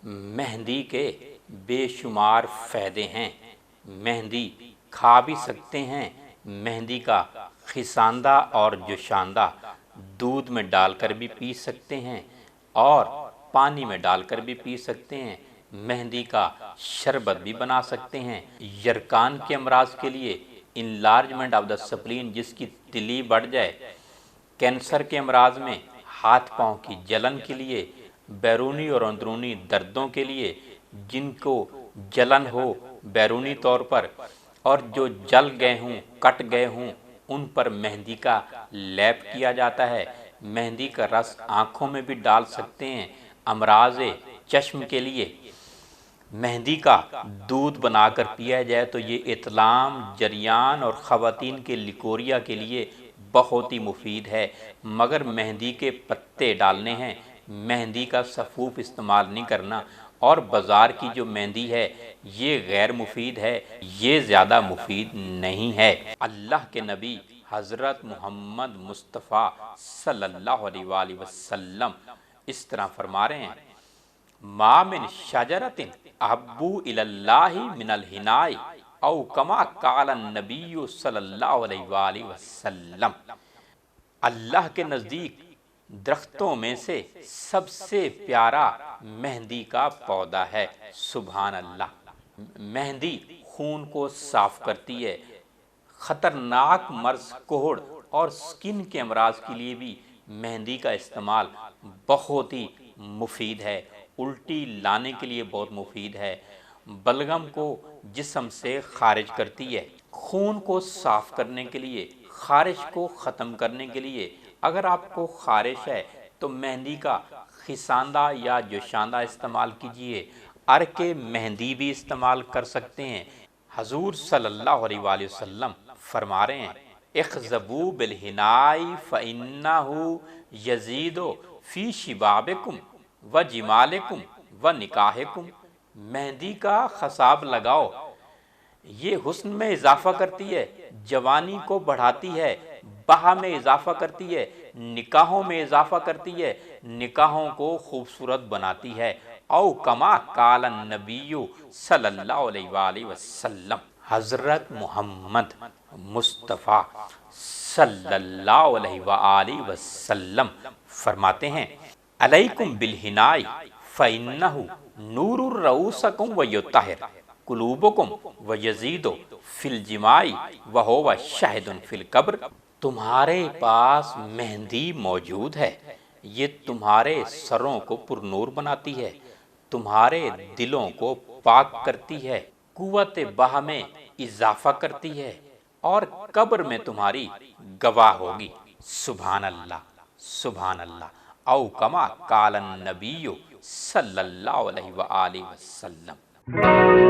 मेहंदी के बेशुमार फ़ायदे हैं। मेहंदी खा भी सकते हैं। मेहंदी का खिसांदा और जोशांदा दूध में डालकर भी पी सकते हैं और पानी में डालकर भी पी सकते हैं। मेहंदी का शरबत भी बना सकते हैं। यरकान के अमराज के लिए, इनलार्जमेंट ऑफ द स्प्लीन जिसकी तिली बढ़ जाए, कैंसर के अमराज में, हाथ पाँव की जलन के लिए, बैरूनी और अंदरूनी दर्दों के लिए, जिनको जलन हो बैरूनी तौर पर और जो जल गए हों, कट गए हों, उन पर मेहंदी का लेप किया जाता है। मेहंदी का रस आँखों में भी डाल सकते हैं। अमराज़े चश्म के लिए मेहंदी का दूध बनाकर पिया जाए तो ये इतलाम, जरियान और ख़वातीन के लिकोरिया के लिए बहुत ही मुफीद है। मगर मेहंदी के पत्ते डालने हैं, मेहंदी का सफ़ूफ इस्तेमाल नहीं करना। और बाज़ार की जो मेहंदी है ये गैर मुफीद है, ये ज़्यादा मुफीद नहीं है। अल्लाह के नबी हज़रत मोहम्मद मुस्तफ़ा सल्लल्लाहु अलैहि वसल्लम इस तरह फरमा रहे हैं, मा मिन शजरतिन अहब्बु इलल्लाहि मिनल हिनाई औ कमा काला नबी सल्लल्लाहु अलैहि वसल्लम। अल्लाह के नज़दीक दरख्तों में से सबसे प्यारा मेहंदी का पौधा है। सुभान अल्लाह। मेहंदी खून को साफ करती है। ख़तरनाक मर्ज़, कोढ़ और स्किन के अमराज के लिए भी मेहंदी का इस्तेमाल बहुत ही मुफीद है। उल्टी लाने के लिए बहुत मुफीद है। बलगम को जिस्म से खारिज करती है। खून को साफ करने के लिए, खारिश को ख़त्म करने के लिए अगर आपको खारिश है तो मेहंदी का खिसांदा या जोशांदा इस्तेमाल कीजिए। अर्के मेहंदी भी इस्तेमाल कर सकते हैं। हजूर सल्लल्लाहु अलैहि वसल्लम फरमा रहे हैं, इख्ज़बू बिलहिनाई फ़इन्नहु यज़ीदु फ़ी शिबाबिकुम व जिमालिकुम व निकाहिकुम। मेहंदी का खसाब लगाओ, ये हुस्न में इजाफा करती है, जवानी को बढ़ाती है, बाह में इजाफा करती है, निकाहों में इजाफा करती है, निकाहों को खूबसूरत बनाती है। औ कमा काला नबीयु सल्लल्लाहु अलैहि वसल्लम। हज़रत मोहम्मद मुस्तफ़ा सल्लल्लाहु अलैहि वसल्लम फरमाते हैं, अलैकुम बिलहिनाई फ़इन्नहु नूरुर रऊसकुम व युत्तहिर कुलूबकुम व यज़ीदु फिल जिमाई व हुवा शाहिदुन फिल कब्र। तुम्हारे पास मेहंदी मौजूद है, ये तुम्हारे सरों को पुरनूर बनाती है, तुम्हारे दिलों को पाक करती है, कुव्वत बाह में इजाफा करती है और कब्र में तुम्हारी गवाह होगी। सुभान अल्लाह, सुभान अल्लाह। औ कमा कालन नबीयु सल्लल्लाहु अलैहि वसल्लम।